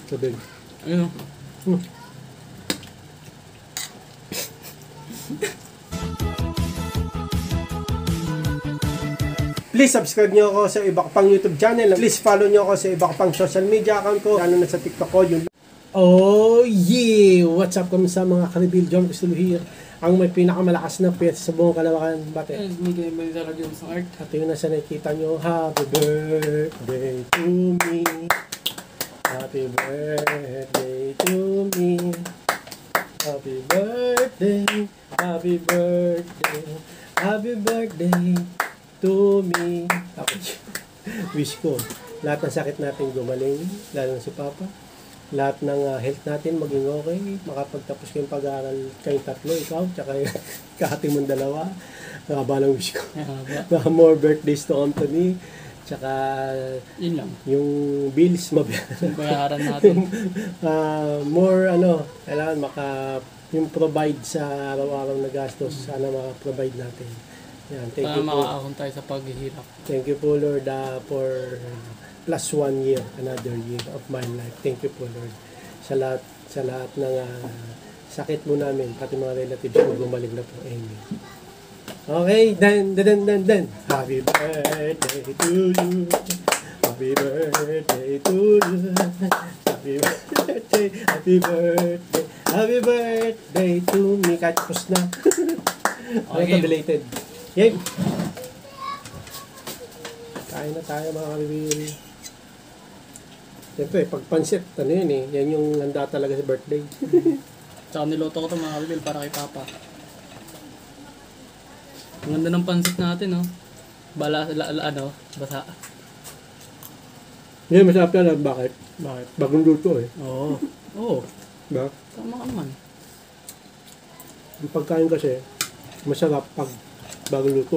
Sabig. Ayun o. Please subscribe nyo ako sa iba ko pang YouTube channel. Please follow nyo ako sa iba ko pang social media account ko. Lalo na sa TikTok ko. Oh yeah! What's up kami sa mga karibil? John Cristulo here. Ang may pinakamalakas na piyesa sa buong Kalawakan. Bakit? Hindi kayo ba talaga yung sa art? At yun na sa nakikita nyo. Happy birthday to me. Happy birthday to me. Happy birthday. Happy birthday. Happy birthday to me. Ako, wish ko, lahat ng sakit natin gumaling, lalo na si Papa. Lahat ng health natin maging okay. Makapagtapos kayong pag-aaral kayong tatlo, ikaw, tsaka yung kahati mong dalawa. Nakaba ng wish ko. More birthdays to come to me. Tsaka, Yun lang. yung bills, Bayaran natin. more, kailangan yung provide sa araw-araw na gastos, sana maka-provide natin. Yan, thank you po. Makakaahon tayo sa paghihirap. Thank you po, Lord, for plus 1 year, another year of my life. Thank you po, Lord. Sa lahat ng sakit mo namin, pati mga relatives ko, gumaling na po. Amen. Okay, then. Happy birthday to you. Happy birthday to you. Happy birthday, happy birthday. Happy birthday to me. Kahit pus na. Okay, belated. Okay. Kain na tayo mga karibil. Siyempre, pag pansit, yun eh. Yan yung handa talaga sa birthday. Tsaka niloto ko ito mga kabibil para kay Papa. Ang ganda ng pansit natin, no? Basa. Yan, masarap yan. Bakit? Bakit? Bagong luto eh. Oo. Ba? Tama ka naman. Yung pagkain kasi, masarap pag bagong luto.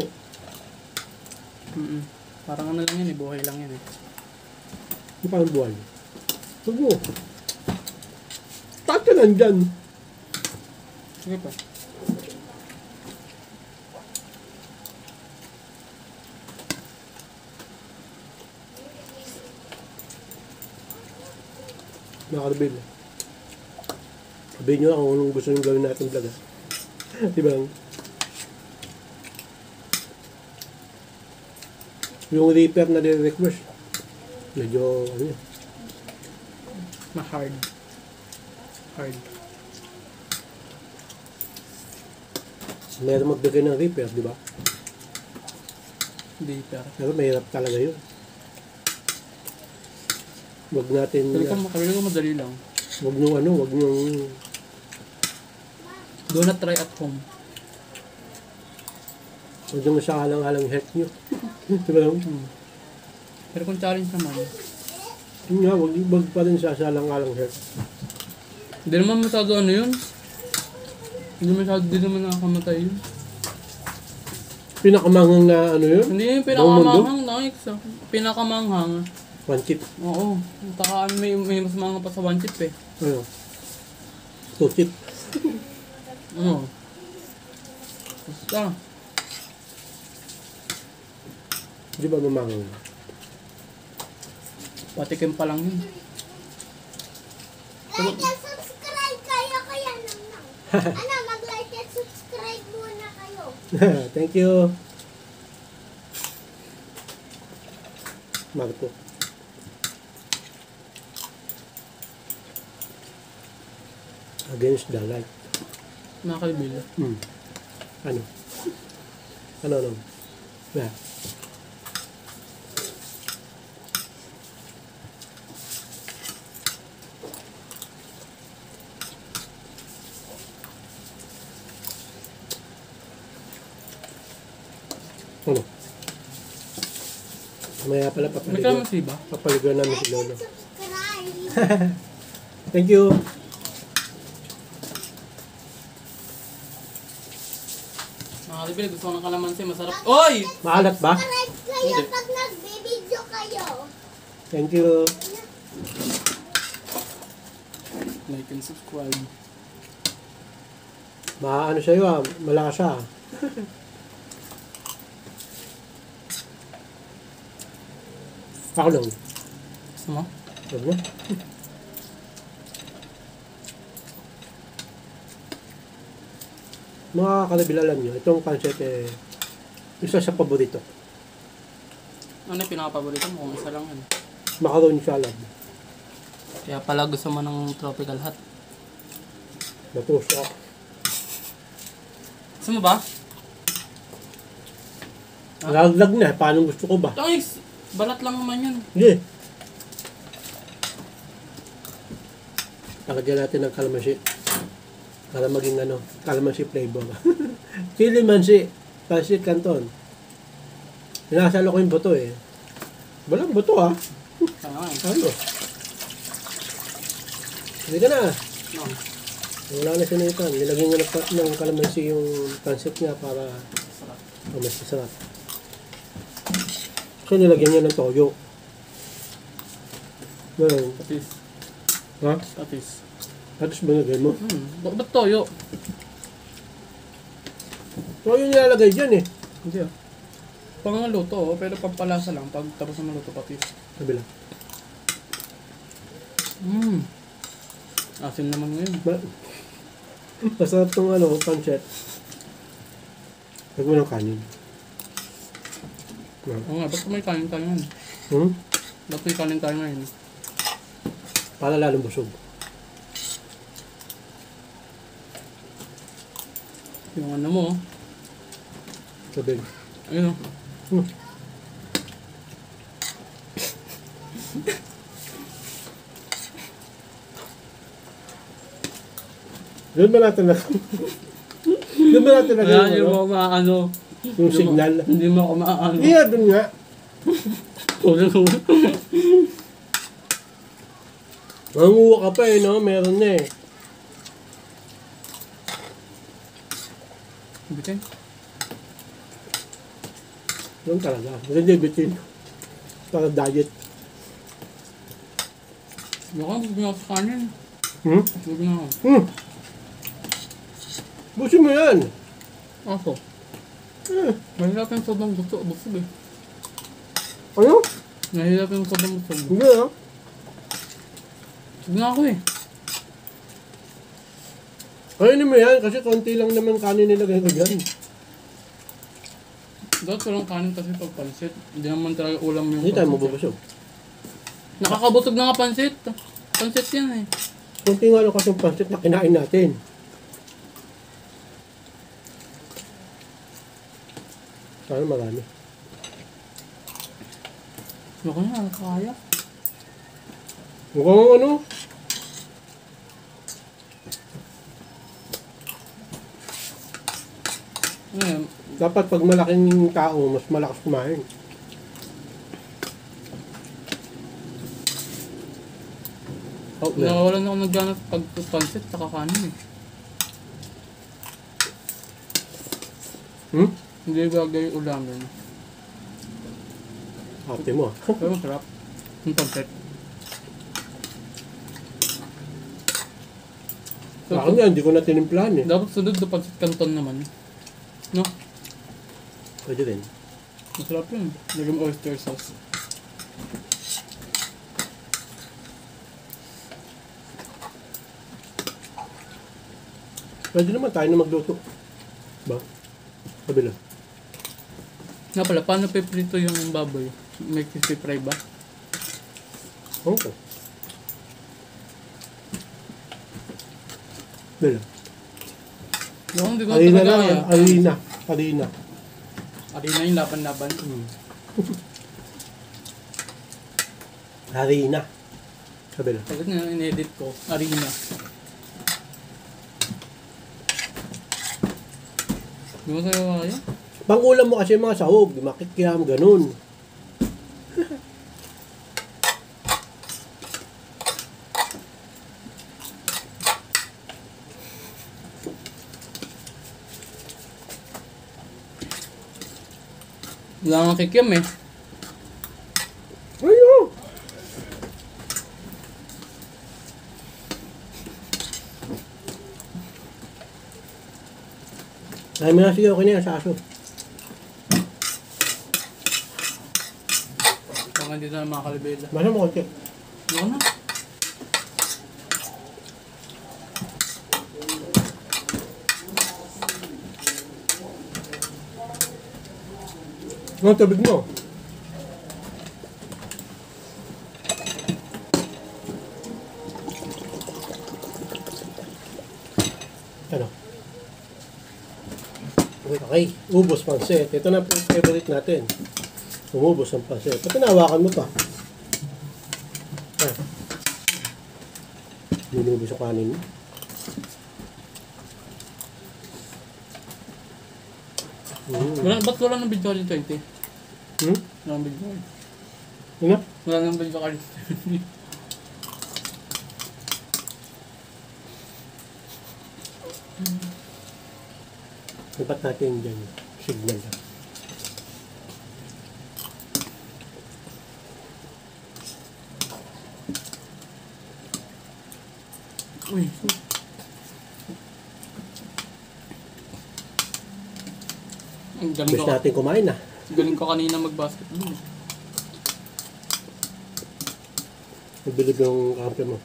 Parang ano lang yan eh, buhay lang yan eh. Yung parang buwan. Huwag mo. Tato nandyan. Sige pa. Mga karibil. Sabihin nyo kung anong gusto nyo gawin natin vlog ha. Diba? Yung reaper na request, medyo Hard. meron magbigay ng reaper, di ba? Hindi, Pero mahirap talaga yun. Wag natin, Kali ko madali lang. wag nyo, Do not try at home. wag nyo masahalang-halang health nyo. Diba? Pero kung challenge naman, Yun nga, wag pa rin sasalang-halang health. hindi naman masyado ano yun. Hindi naman nakakamatay yun. Pinakamangang na yun? Hindi yung pinakamanghang, pinakamanghang. One chip. Oo. Takaan may mas mga pa sa one chip eh. Ano? Two chip. Oo. Basta. Di ba mamangang? Patikim pa lang yun. Like and subscribe kayo kaya nang. Mag-like and subscribe muna kayo. Thank you. Marco. Against the light. Mga kaibil. Ano? Ano? Yeah. Ano? Maya pala May kamas ba? papaligaw namin si Lolo. Subscribe. Thank you. Mga kaibil, gusto ko ng kalamansi. Masarap. Oy! Maalat ba? Subscribe kayo pag nagbibideo kayo. Thank you. Like and subscribe. Maano sa'yo malakas siya. Ako lang. Gusto mo? Huwag mo. Mga kanabil, alam nyo, itong pancit isa sa paborito. Ano yung pinaka-paborito mo? Kung isa lang yun. Macaroni salad. Kaya pala gusto mo ng tropical hot. Natusok. Gusto mo ba? Laglag na, paano gusto ko ba? Tangis! Balat lang naman yun. Hindi. Lagyan natin ng kalamansi. Para maging kalamansi flavor. Chili mansi. Pancit Canton. Sinasalo ko yung buto eh. Walang buto ah. Ano eh? Ano? Hindi ka na. No. Wala na sinitan. Nilagyan nga ng kalamansi yung pancit niya para Sarap. mas masarap. So nilagyan niya ng toyo. Ngayon. Patis. Ha? Patis. Tapos ba nilagay mo? Ba't toyo? Toyo nilalagay dyan eh. Hindi ah. Pangaluto oh, pero pampalasa lang pag tapos na maluto patis. Sabi lang. Asin naman ngayon. Masarap tong pancit. Lagyan mo ng kanin. Oo nga, ba't may kanin tayo ngayon? Hmm? Ba't may kanin tayo ngayon? Para lalong busog. Yung ano mo, Sabi. ayun oh. Doon ba natin na... Doon ba natin na... Kaya hindi mo maano. Yung signal. Hindi mo ako maano. Iya, doon nga. Manguha ka pa eh, no? Meron na eh. Bitin. Doon talaga. Hindi bitin. Para diet. Baka gusto mo sa kanin. Hmm? Gusto na ako. Busin mo yan. Aso. Mahirap yung sobrang gusto. Busog eh. Ano? Mahirap yung sobrang gusto. Hindi ah. Busog na ako eh. Kainin mo yan kasi konti lang naman kanin nilagay ko dyan. Dapat walang kanin kasi pag pansit. Hindi naman talaga ulam yung Hindi tayo pansit. mabubusog. Nakakabusog na nga pansit. Pansit yan eh. Konti nga lang kasi yung pancit na kinain natin. Sana marami. Baka na, kaya. Mukhang ano? Ngayon, Dapat pag malaking tao, mas malakas kumain. Oh, nawawalan ako ng gana pag pansit sa kakanin eh. Hmm? Hindi bagay ulamin. Ate mo. Pero masarap. Yung pansit. Sa akin yan, hindi ko na tinimplahan eh. Dapat sunod na pansit canton naman. No? Pwede rin. Masarap yun. Lagyan mo oyster sauce. Pwede naman tayo na magluto. Ba? Sabi lang. Nga pala, paano piprito yung baboy? May crispy fry ba? Okay. Sabi lang. No, hindi ko Harina talaga lang. kaya. Harina. Harina. Harina yung laban-laban. Harina. Sabi lang. Pagkat nga in-edit ko, harina. Di mo sa'yo kaya? Pangulam mo kasi mga sahog. Makikiyam, ganun. Wala nga kikiam eh. Ayun! Ay, mga sige, okay na yan sa aso. Baka hindi na mga kalibela. Basta mo konti. Ano na? Ano tubig mo? Ano? Okay, ubos pansit. Ito na po yung favorite natin. Umubos ang pansit. Pati nahawakan mo pa. Ah. Binubos ang kanin mo. Ba't wala nang video ka 20? Wala nang video ka. Ano? Wala nang video ka. Dapat natin dyan. Signal lang. Uy. Ang galing Gusto ko. natin kumain na. Galing ko kanina mag-basketball. Nagbilib yung kampe mo.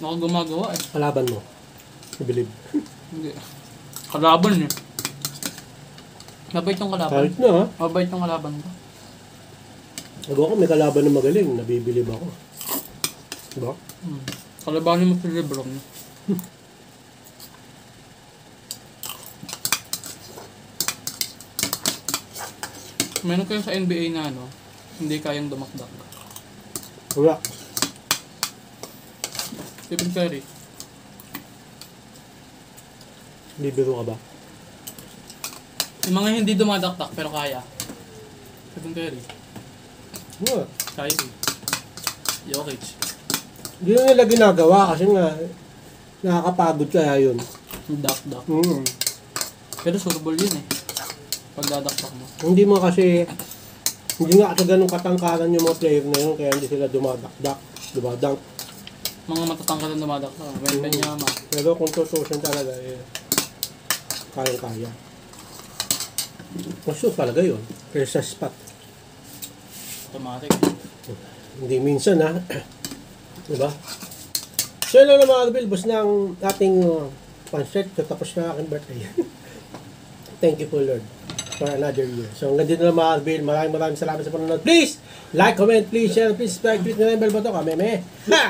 Ako gumagawa eh. Kalaban mo. Nagbilib. Hindi. Kalaban eh. Mabait yung kalaban. Kahit na ha. Mabait yung kalaban ko. Ako may kalaban na magaling. Nabibilib ako. Diba? Kalabanin mo si Lebron. Meron kayo sa NBA na ano, hindi kayang dumakdak. Wala. Stephen Curry. Bibiro ka ba? Yung mga hindi dumadakdak pero kaya. Stephen Curry. Wala. Kyrie. Jokic. Hindi na nila ginagawa kasi nga nakakapagod kaya yun. Dak-dak. Mm. Pero surbol yun eh. Pagdadakdak mo. Hindi mo kasi hindi nga kasi ganun katangkaran yung mga player na yun kaya hindi sila dumadakdak. Dumadunk. Mga matatangkad na dumadakdak. Wembanyama. Pero kung tutusin talaga eh kaya-kaya. Mas talaga yun. Kaya sa spot. Automatic. Hindi minsan ha. Diba? So yun lang mga Arbel, bus na ang ating pancit. Tapos na aking birthday. Thank you po Lord for another year. So hanggang dito na mga Arbel. Maraming salamat sa panonood. Please like, comment, please share, please subscribe, click na yung bell button. Kami. Ha!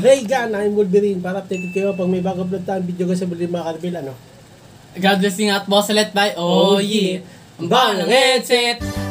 Reagan, I'm Wolverine. Para updated kayo pag may bago upload tayong video kasi sa mga Arbel. Ano? God blessing at boss ulit bye. Oh yeah. Ang bang headset.